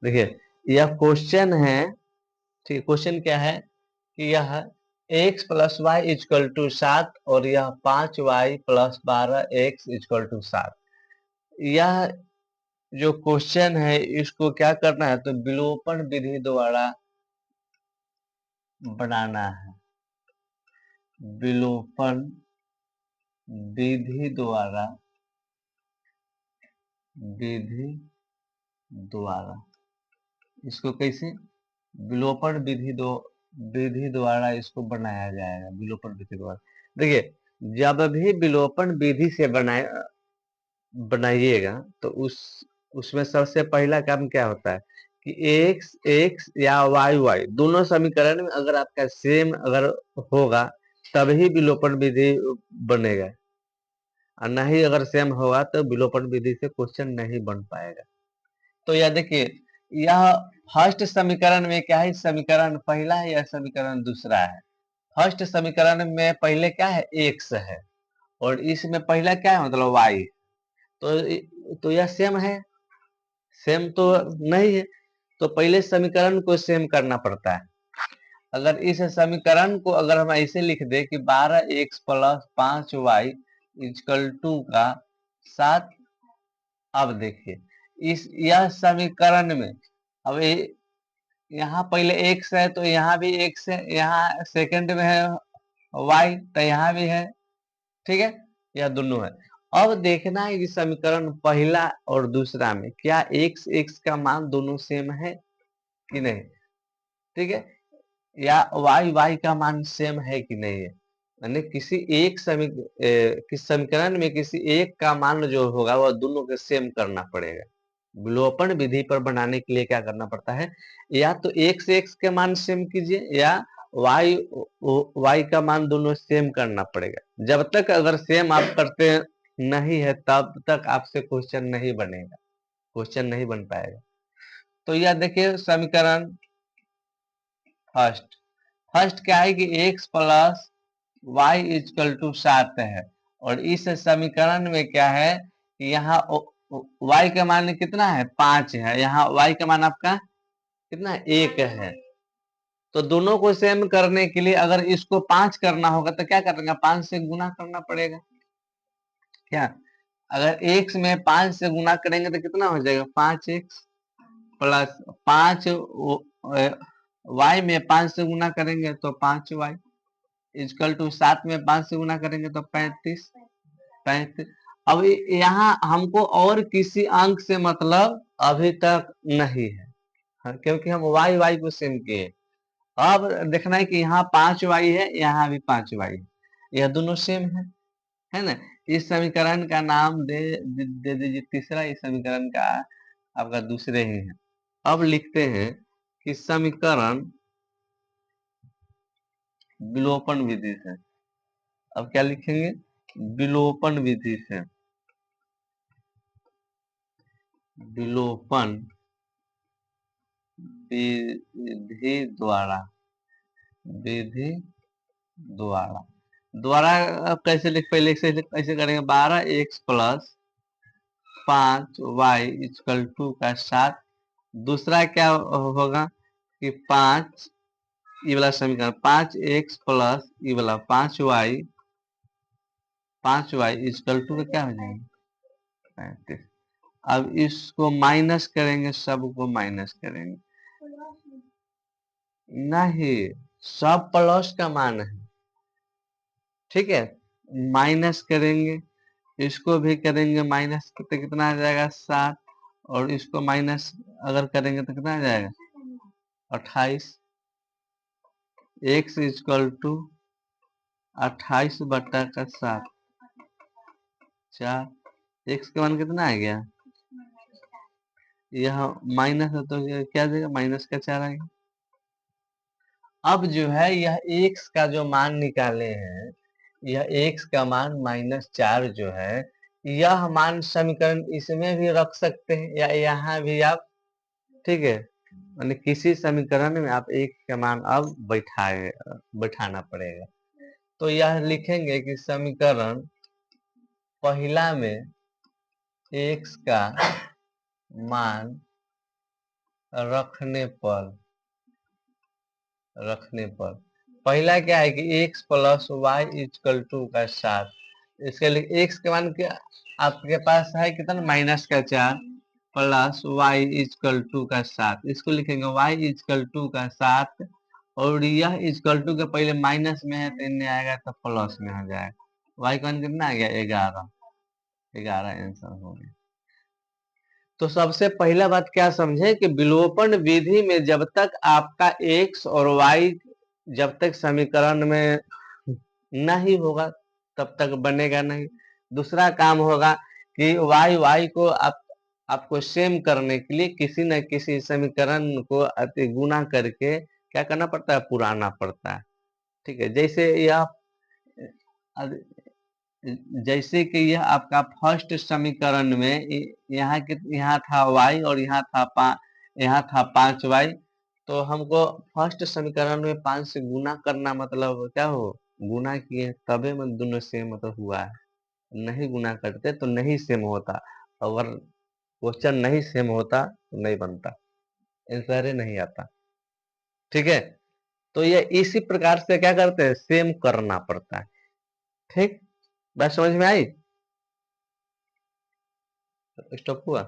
देखिए यह क्वेश्चन है, ठीक, क्वेश्चन क्या है कि यह x plus y equal to 7 और यह 5y plus 12x is equal to 7। यह जो क्वेश्चन है इसको क्या करना है, तो विलोपन विधि द्वारा बनाना है। विलोपन विधि द्वारा, विधि द्वारा इसको कैसे, विलोपन विधि द्वारा इसको बनाया जाएगा। विलोपन विधि द्वारा देखिए, जब भी विलोपन विधि से बनाइएगा तो उसमें सबसे पहला काम क्या होता है कि एक्स एक्स या वाई वाई दोनों समीकरण में अगर आपका सेम अगर होगा तभी विलोपन विधि बनेगा, और नहीं अगर सेम होगा तो विलोपन विधि से क्वेश्चन नहीं बन पाएगा। तो यह देखिए, यह फर्स्ट समीकरण में क्या है, समीकरण पहला है या समीकरण दूसरा है। फर्स्ट समीकरण में पहले क्या है, एक्स है, और इसमें पहला क्या है, मतलब वाई। तो यह सेम है, सेम तो नहीं है, तो पहले समीकरण को सेम करना पड़ता है। अगर इस समीकरण को अगर हम ऐसे लिख दे कि 12x plus 5y is equal to का 7। अब देखिए यह समीकरण में, अब यहाँ पहले x है तो यहाँ भी x है, यहाँ सेकंड में है y तो यहाँ भी है, ठीक है, यह दोनों है। अब देखना है कि समीकरण पहला और दूसरा में क्या x x का मान दोनों सेम है कि नहीं, ठीक है, या y y का मान सेम है कि नहीं है। यानी किस समीकरण में किसी एक का मान जो होगा वह दोनों के सेम करना पड़ेगा। विलोपन विधि पर बनाने के लिए क्या करना पड़ता है, या तो x x के मान सेम कीजिए या y y का मान दोनों सेम करना पड़ेगा। जब तक अगर सेम आप करते नहीं है तब तक आपसे क्वेश्चन नहीं बनेगा, क्वेश्चन नहीं बन पाएगा। तो यह देखिए समीकरण फर्स्ट, फर्स्ट क्या है कि x plus y equal to 7 है, और इस समीकरण में क्या है कि यहाँ y का मान कितना है, 5 है, यहाँ y का मान आपका कितना है, 1 है। तो दोनों को सेम करने के लिए अगर इसको 5 करना होगा तो क्या करेंगे, 5 से गुना करना पड़ेगा। क्या, अगर x में 5 से गुना करेंगे तो कितना हो जाएगा, 5x प्लस 5 y में 5 से गुना करेंगे तो 5y इजकल टू 7 में 5 से गुना करेंगे तो 35 35। अब यहाँ हमको और किसी अंक से मतलब अभी तक नहीं है, हाँ, क्योंकि हम y y को सेम किए। अब देखना है कि यहाँ 5y है, यहाँ भी 5y है, यह दोनों सेम है ना। इस समीकरण का नाम दे दीजिए तीसरा, इस समीकरण का आपका दूसरे ही है। अब लिखते हैं कि समीकरण विलोपन विधि से, अब क्या लिखेंगे, विलोपन विधि से, विलोपन विधि द्वारा, विधि द्वारा द्वारा अब कैसे लिख, पहले कैसे करेंगे, 12x plus 5y equal to का 7। दूसरा क्या होगा कि 5, ये वाला समीकरण 5x प्लस ये वाला 5y इक्वल टू का क्या हो जाएगा, 35। अब इसको माइनस करेंगे, सबको माइनस करेंगे, नहीं सब प्लस का मान है, ठीक है, माइनस करेंगे, इसको भी करेंगे माइनस, तो कितना आ जाएगा 7, और इसको माइनस अगर करेंगे तो कितना आ जाएगा 28। x इक्वल टू 28 बटा का 7, 4, x का मान कितना आ गया, यह माइनस है तो क्या देगा, माइनस का 4 आएगा। अब जो है यह x का जो मान निकाले हैं, यह x का मान -4 जो है, यह मान समीकरण इसमें भी रख सकते हैं या यहाँ भी आप, ठीक है, माने किसी समीकरण में आप x का मान अब बैठाना पड़ेगा। तो यह लिखेंगे कि समीकरण पहला में x का मान रखने पर रखने पर पहला क्या है कि x plus y equal to का 7। इसके लिए एक्स के मान क्या आपके पास है कितना, -4 प्लस वाई इजकल टू का 7। इसको लिखेंगे वाई इजकल टू का 7, और यह इजकल टू के पहले माइनस में है तो इनमें आएगा तो प्लस में आ जाएगा। वाई का मान कितना आ गया, 11। 11 आंसर हो गया। तो सबसे पहला बात क्या समझे कि विलोपन विधि में जब तक आपका एक्स और वाई जब तक समीकरण में नहीं होगा तब तक बनेगा नहीं। दूसरा काम होगा कि वाई वाई को आपको सेम करने के लिए किसी न किसी समीकरण को अति गुना करके क्या करना पड़ता है, पुराना पड़ता है। ठीक है, जैसे कि यह आपका फर्स्ट समीकरण में यहाँ था y और यहाँ था 5y। तो हमको फर्स्ट समीकरण में 5 से गुना करना, मतलब क्या हो, गुना किए तबे में दोनों सेम मतलब हुआ है। नहीं गुना करते तो नहीं सेम होता। अगर क्वेश्चन नहीं सेम होता तो नहीं बनता, आंसर ही नहीं आता। ठीक है, तो ये इसी प्रकार से क्या करते हैं, सेम करना पड़ता है। ठीक, बात समझ में आई? स्टॉप हुआ।